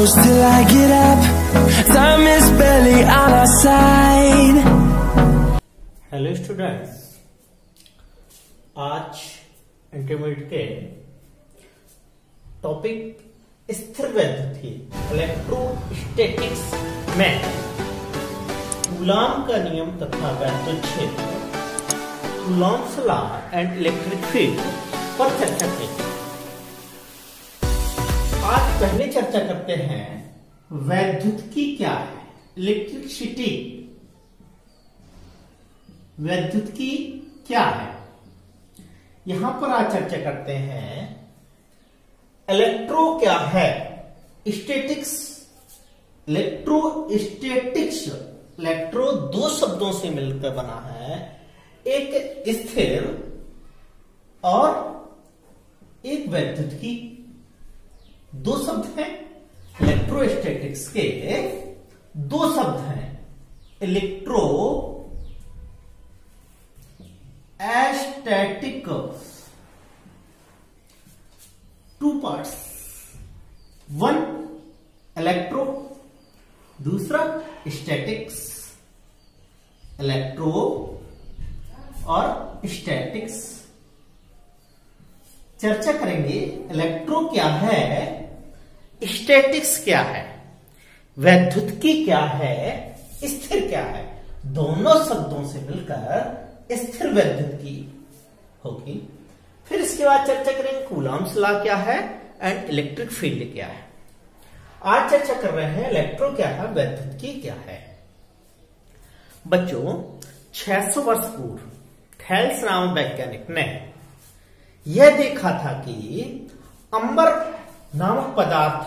close till I get up. Time is barely on our side. Hello students, आज intermediate के topic स्थिर वैद्युति electrostatics में Coulomb का नियम तथा वैद्युत क्षेत्र, Coulomb's law and electric field पर चर्चा की। आज पहले चर्चा करते हैं वैद्युतिकी क्या है, इलेक्ट्रिसिटी। वैद्युतिकी क्या है, यहां पर आज चर्चा करते हैं। इलेक्ट्रो क्या है, स्टैटिक्स। इलेक्ट्रोस्टैटिक्स, इलेक्ट्रो दो शब्दों से मिलकर बना है, एक स्थिर और एक वैद्युतिकी। दो शब्द हैं, इलेक्ट्रोस्टैटिक्स के दो शब्द हैं, electro static, two parts, one electro, दूसरा स्टैटिक्स। इलेक्ट्रो और स्टैटिक्स चर्चा करेंगे। इलेक्ट्रो क्या है, स्टैटिक्स क्या है, वैद्युतिकी क्या है, स्थिर क्या है। दोनों शब्दों से मिलकर स्थिर वैद्युतिकी होगी। फिर इसके बाद चर्चा करेंगे कूलॉम्स लॉ क्या है एंड इलेक्ट्रिक फील्ड क्या है। आज चर्चा कर रहे हैं इलेक्ट्रो क्या है, वैद्युतिकी क्या है। बच्चों, 600 वर्ष पूर्व थेल्स नामक वैज्ञानिक ने यह देखा था कि अंबर नामक पदार्थ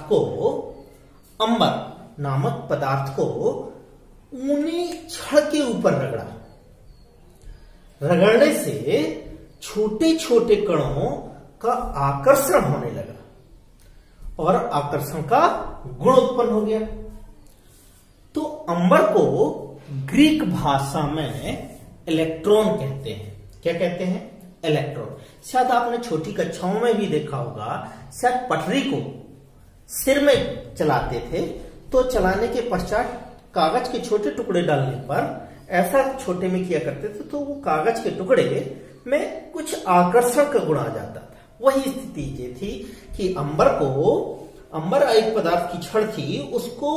को ऊनी छड़ के ऊपर रगड़ने से छोटे छोटे कणों का आकर्षण होने लगा और आकर्षण का गुण उत्पन्न हो गया। तो अंबर को ग्रीक भाषा में इलेक्ट्रॉन कहते हैं। क्या कहते हैं, इलेक्ट्रॉन। शायद आपने छोटी कक्षाओं में भी देखा होगा, शायद पटरी को सिर में चलाते थे तो चलाने के पश्चात कागज के छोटे टुकड़े डालने पर ऐसा छोटे में किया करते थे तो वो कागज के टुकड़े में कुछ आकर्षण का गुण आ जाता था। वही स्थिति ये थी कि अंबर एक पदार्थ की छड़ थी, उसको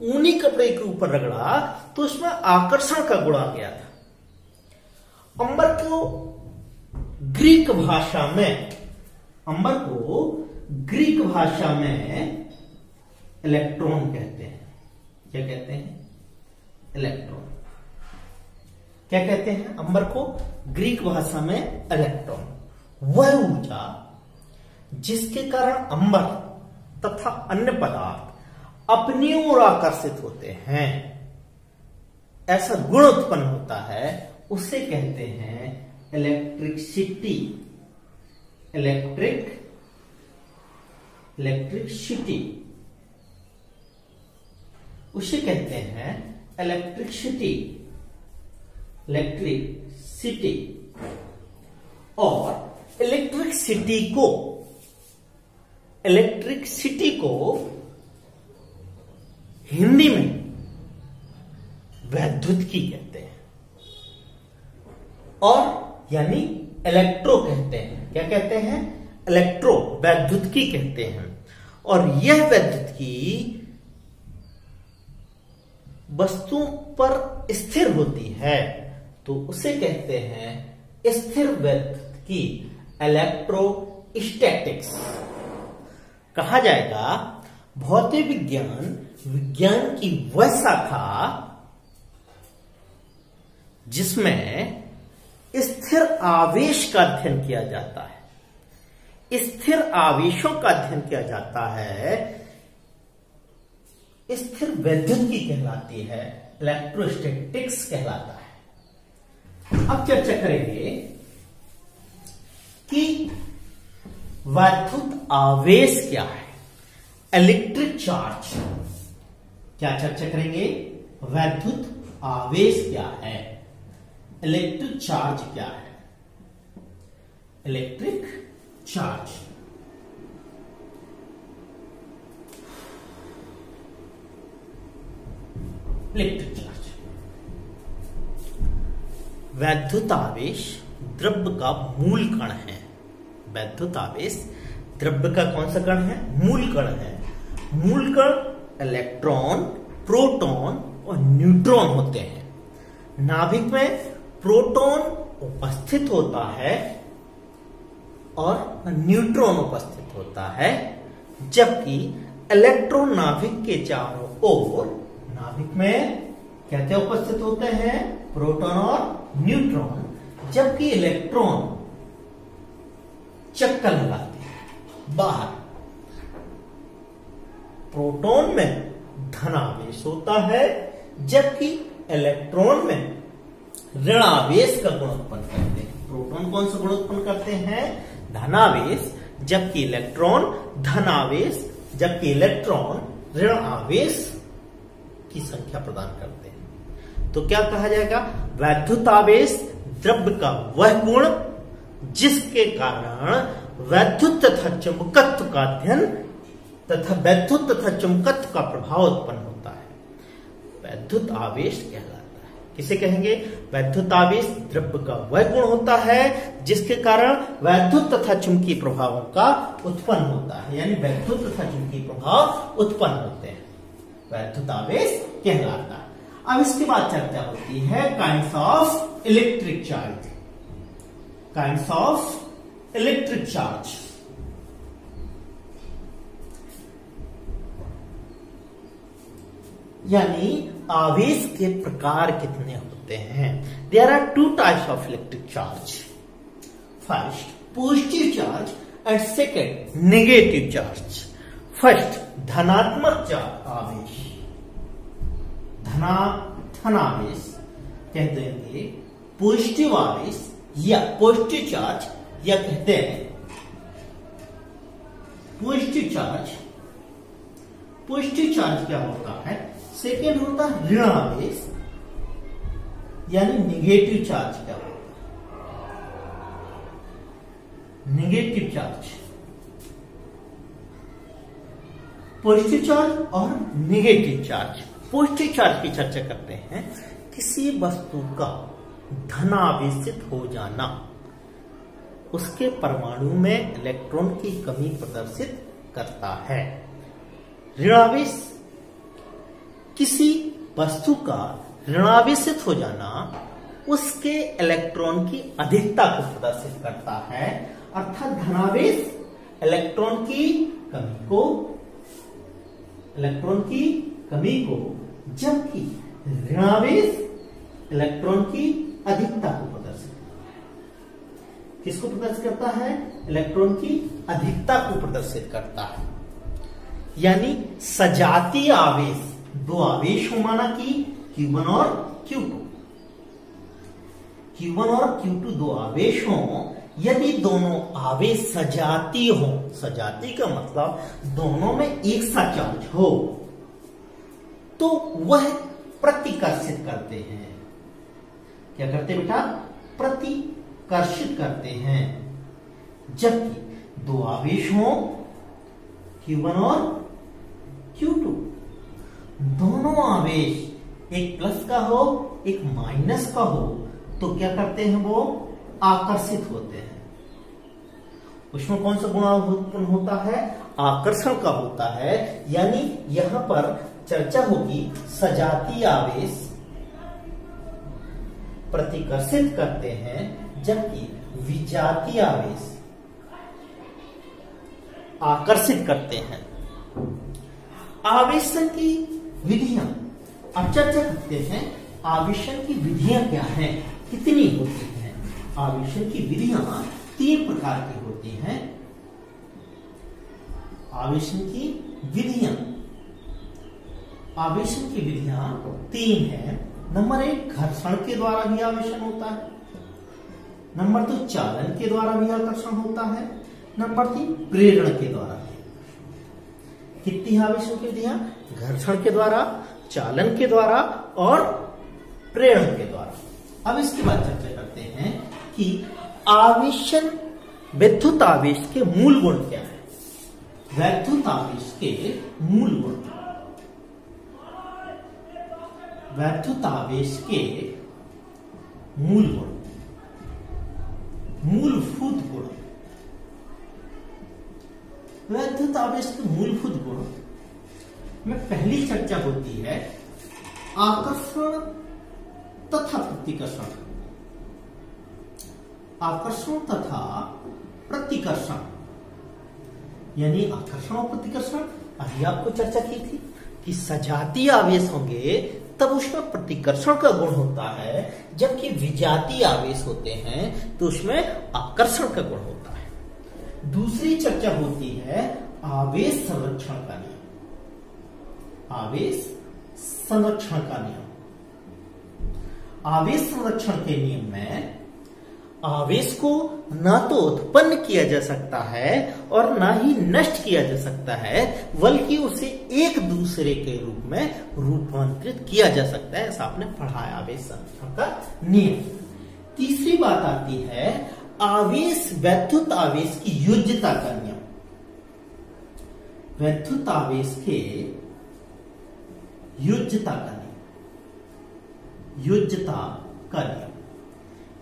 ऊनी कपड़े के ऊपर रगड़ा तो उसमें आकर्षण का गुण आ गया था। अंबर को ग्रीक भाषा में इलेक्ट्रॉन कहते हैं। क्या कहते हैं, इलेक्ट्रॉन। क्या कहते हैं, अंबर को ग्रीक भाषा में इलेक्ट्रॉन। वह ऊर्जा जिसके कारण अंबर तथा अन्य पदार्थ अपनी ओर आकर्षित होते हैं, ऐसा गुण उत्पन्न होता है, उसे कहते हैं इलेक्ट्रिसिटी। इलेक्ट्रिसिटी उसे कहते हैं इलेक्ट्रिसिटी। और इलेक्ट्रिसिटी को हिंदी में वैद्युतिकी कहते हैं, और यानी इलेक्ट्रो कहते हैं। क्या कहते हैं, इलेक्ट्रो, वैद्युतिकी कहते हैं। और यह वैद्युतिकी वस्तुओं पर स्थिर होती है तो उसे कहते हैं स्थिर वैद्युतिकी, इलेक्ट्रोस्टैटिक्स कहा जाएगा। भौतिक विज्ञान की वह शाखा जिसमें स्थिर आवेश का अध्ययन किया जाता है। स्थिर आवेशों का अध्ययन किया जाता है, स्थिर वैद्युतिकी कहलाती है, इलेक्ट्रोस्टैटिक्स कहलाता है। अब चर्चा करेंगे कि वैद्युत आवेश क्या है, इलेक्ट्रिक चार्ज। क्या चर्चा करेंगे, वैद्युत आवेश क्या है, इलेक्ट्रिक चार्ज क्या है। Electric charge electric charge. वैद्युत आवेश द्रव्य का मूल कण है। वैद्युत आवेश द्रव्य का कौन सा कण है? मूल कण है। मूल कण इलेक्ट्रॉन, प्रोटॉन और न्यूट्रॉन होते हैं। नाभिक में प्रोटॉन उपस्थित होता है और न्यूट्रॉन उपस्थित होता है, जबकि इलेक्ट्रॉन नाभिक के चारों ओर, नाभिक में क्या उपस्थित होते हैं? प्रोटॉन और न्यूट्रॉन, जबकि इलेक्ट्रॉन चक्कर लगाते हैं बाहर। प्रोटॉन में धनावेश होता है, जबकि इलेक्ट्रॉन में ऋणावेश का गुण उत्पन्न करते हैं। प्रोटॉन कौन सा गुण उत्पन्न करते हैं? धनावेश, जबकि इलेक्ट्रॉन धनावेश, जबकि इलेक्ट्रॉन ऋण आवेश की संख्या प्रदान करते हैं। तो क्या कहा जाएगा? वैद्युत आवेश द्रव्य का वह गुण जिसके कारण वैद्युत तथा चुंबकत्व का अध्ययन तथा वैद्युत तथा चुंबकत्व का प्रभाव उत्पन्न होता है, वैद्युत आवेश कहलाता है। किसे कहेंगे? वैद्युत आवेश द्रव्य का वह गुण होता है जिसके कारण वैद्युत तथा चुंबकीय प्रभावों का उत्पन्न होता है, यानी वैद्युत तथा चुंबकीय प्रभाव उत्पन्न होते हैं, वैद्युत आवेश कहलाता है। अब इसके बाद चर्चा होती है kinds of electric charge. Kinds of electric charge, यानी आवेश के प्रकार कितने होते हैं। There are two types of electric charge. First positive charge and second negative charge. First धनात्मक चार्ज आवेश, धनावेश कहते हैं, पॉजिटिव आवेश या पॉजिटिव चार्ज या कहते हैं पॉजिटिव चार्ज। पॉजिटिव चार्ज क्या होता है? सेकेंड होता है ऋण आवेश, यानी निगेटिव चार्ज क्या होता है? निगेटिव चार्ज, पॉजिटिव चार्ज और निगेटिव चार्ज। पॉजिटिव चार्ज की चर्चा करते हैं, किसी वस्तु का धनावेशित हो जाना, उसके परमाणु में इलेक्ट्रॉन की कमी प्रदर्शित करता है। ऋणावेश, किसी वस्तु का ऋणावेशित हो जाना उसके इलेक्ट्रॉन की अधिकता को प्रदर्शित करता है, अर्थात धनावेश इलेक्ट्रॉन की कमी को, जबकि ऋणावेश इलेक्ट्रॉन की अधिकता को प्रदर्शित करता है। किसको प्रदर्शित करता है? इलेक्ट्रॉन की अधिकता को प्रदर्शित करता है। यानी सजातीय आवेश, दो आवेश हो माना कि Q1 और Q2, Q1 और Q2 दो आवेश हो, यदि दोनों आवेश सजातीय हो, सजातीय का मतलब दोनों में एक सा चार्ज हो, तो वह प्रतिकर्षित करते हैं। क्या करते बेटा? प्रतिकर्षित करते हैं। जबकि दो आवेश हो Q1 और Q2, दोनों आवेश एक प्लस का हो एक माइनस का हो, तो क्या करते हैं? वो आकर्षित होते हैं। उसमें कौन सा गुण उत्पन्न होता है? आकर्षण का होता है। यानी यहां पर चर्चा होगी सजातीय आवेश प्रतिकर्षित करते हैं, जबकि विजातीय आवेश आकर्षित करते हैं। आवेशन की विधियां, अब चर्चा करते हैं आवेशन की विधियां क्या हैं, कितनी होती हैं। आवेशन की विधियां तीन प्रकार की होती हैं। आवेशन की विधियां तीन है। नंबर 1 घर्षण के द्वारा भी आवेशन होता है। नंबर 2 चालन के द्वारा भी आकर्षण होता है। नंबर 3 प्रेरण के द्वारा। कितनी आवेशन की विधियां? घर्षण के द्वारा, चालन के द्वारा और प्रेरण के द्वारा। अब इसके बाद चर्चा करते हैं कि आवेशन, विद्युत आवेश के मूल गुण क्या है। वैद्युत आवेश के मूल गुण, वैद्युत आवेश के मूल गुण, मूलभूत गुण। वैद्युत आवेश के मूलभूत गुण में पहली चर्चा होती है आकर्षण तथा प्रतिकर्षण। आकर्षण तथा प्रतिकर्षण यानी आकर्षण और प्रतिकर्षण अभी आपको चर्चा की थी कि सजातीय आवेश होंगे तब उसमें प्रतिकर्षण का गुण होता है, जबकि विजातीय आवेश होते हैं तो उसमें आकर्षण का गुण होता है। दूसरी चर्चा होती है आवेश संरक्षण का नियम। आवेश संरक्षण का नियम। आवेश संरक्षण के नियम में आवेश को न तो उत्पन्न किया जा सकता है और न ही नष्ट किया जा सकता है, बल्कि उसे एक दूसरे के रूप में रूपांतरित किया जा सकता है। ऐसा आपने पढ़ा है आवेश संरक्षण का नियम। तीसरी बात आती है आवेश वैद्युत आवेश की योज्यता का नियम। वैद्युत आवेश के योज्यता का नियम। योज्यता का नियम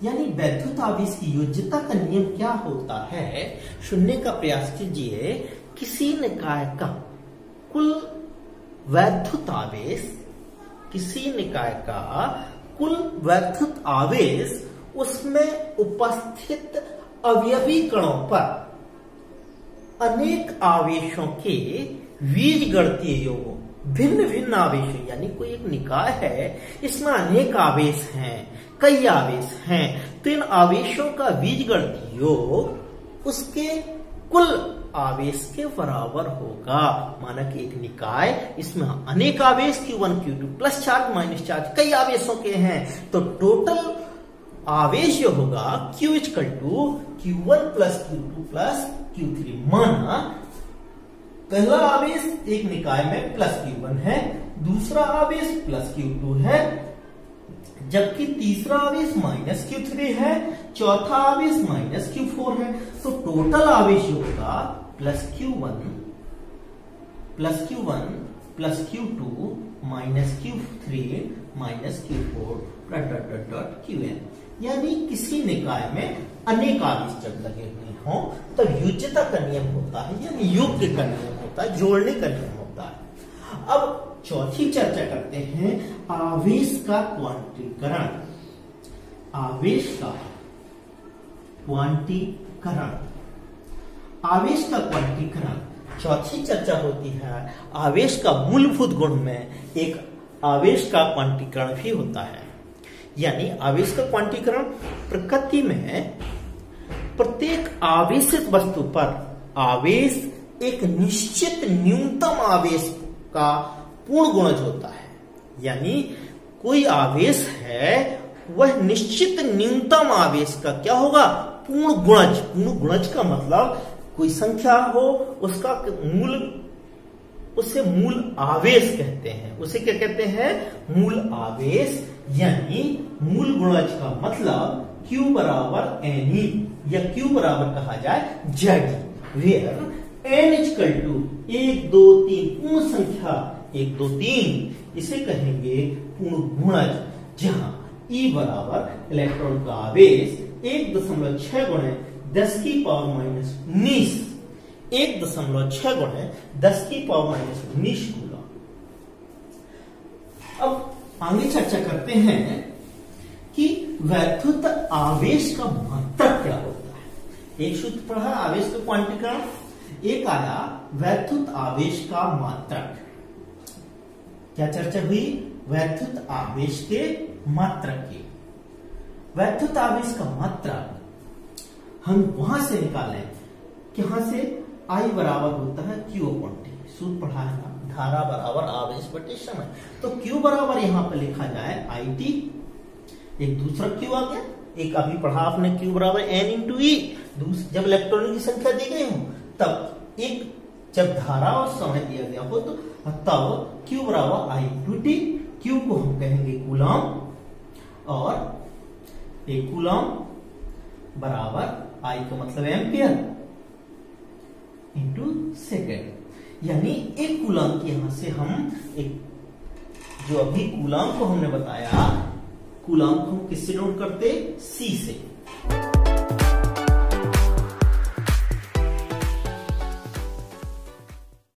यानी वैद्युत आवेश की योज्यता का नियम क्या होता है, सुनने का प्रयास कीजिए। किसी निकाय का कुल वैद्युत आवेश, किसी निकाय का कुल वैद्युत आवेश उसमें उपस्थित अवयवी कणों पर अनेक आवेशों के बीजगणितीय योगों, भिन्न भिन्न आवेश, यानी कोई एक निकाय है इसमें अनेक आवेश हैं, कई आवेश हैं, तो इन आवेशों का बीजगणितीय योग उसके कुल आवेश के बराबर होगा। माना कि एक निकाय इसमें अनेक आवेश Q1 Q2 plus charge minus charge कई आवेशों के हैं, तो टोटल आवेश जो होगा Q Q1 plus Q2 plus Q3। माना पहला आवेश एक निकाय में प्लस Q1 है, दूसरा आवेश प्लस Q2 है, जबकि तीसरा आवेश माइनस Q3 है, चौथा आवेश माइनस Q4 है। तो टोटल आवेश होगा plus Q1 plus Q2 minus Q3 minus Q4 Qn। यानी किसी निकाय में अनेक आवेश जब लगे हुए हों तब योज्यता का नियम होता है, यानी योग्य का नियम होता है, जोड़ने का नियम होता है। अब चौथी चर्चा करते हैं आवेश का क्वांटीकरण। आवेश का क्वांटीकरण। आवेश का क्वांटीकरण चौथी चर्चा होती है। आवेश का मूलभूत गुण में एक आवेश का क्वांटीकरण भी होता है। यानी आवेश का क्वांटीकरण प्रकृति में प्रत्येक आवेशित वस्तु पर आवेश एक निश्चित न्यूनतम आवेश का पूर्ण गुणज होता है। यानी कोई आवेश है वह निश्चित न्यूनतम आवेश का क्या होगा, पूर्ण गुणज। पूर्ण गुणज का मतलब कोई संख्या हो उसका मूल, उसे मूल आवेश कहते हैं। उसे क्या कहते हैं, मूल आवेश। यानी मूल गुणज का मतलब Q बराबर Ne या Q बराबर कहा जाए Z, where N equal to 1 2 3 पूर्ण संख्या 1 2 3, इसे कहेंगे पूर्ण गुणज, जहां E बराबर इलेक्ट्रॉन का आवेश 1.6 गुणे 10 की पावर माइनस 19, 1.6 गुणे 10 की पावर माइनस 19 कूलम। अब आगे चर्चा करते हैं कि वैद्युत आवेश का मात्रक क्या होता है। एक सूत्र पढ़ा आवेश का क्वांटीकरण, एक आया वैद्युत आवेश का मात्रक। क्या चर्चा हुई, वैद्युत आवेश के मात्रक की। वैद्युत आवेश का मात्रक हम वहां से निकालें, कहां से, I बराबर होता है Q/T। सूत्र पढ़ा है ना, धारा बराबर आवेश बटे समय। तो Q बराबर यहां पर लिखा जाए IT, एक दूसरा Q आ गया, एक अभी पढ़ा आपने Q बराबर N × E। जब इलेक्ट्रॉनों की संख्या दी गई हो तब एक, जब धारा और समय दिया गया हो तो तब Q बराबर I × T। Q को हम कहेंगे कूलम और एक कूलम बराबर I का मतलब एम्पियर इंटू सेकेंड। यानी एक कूलम की यहां से हम एक जो अभी कूलाम को हमने बताया, कूलाम को हम किससे नोट करते? C से।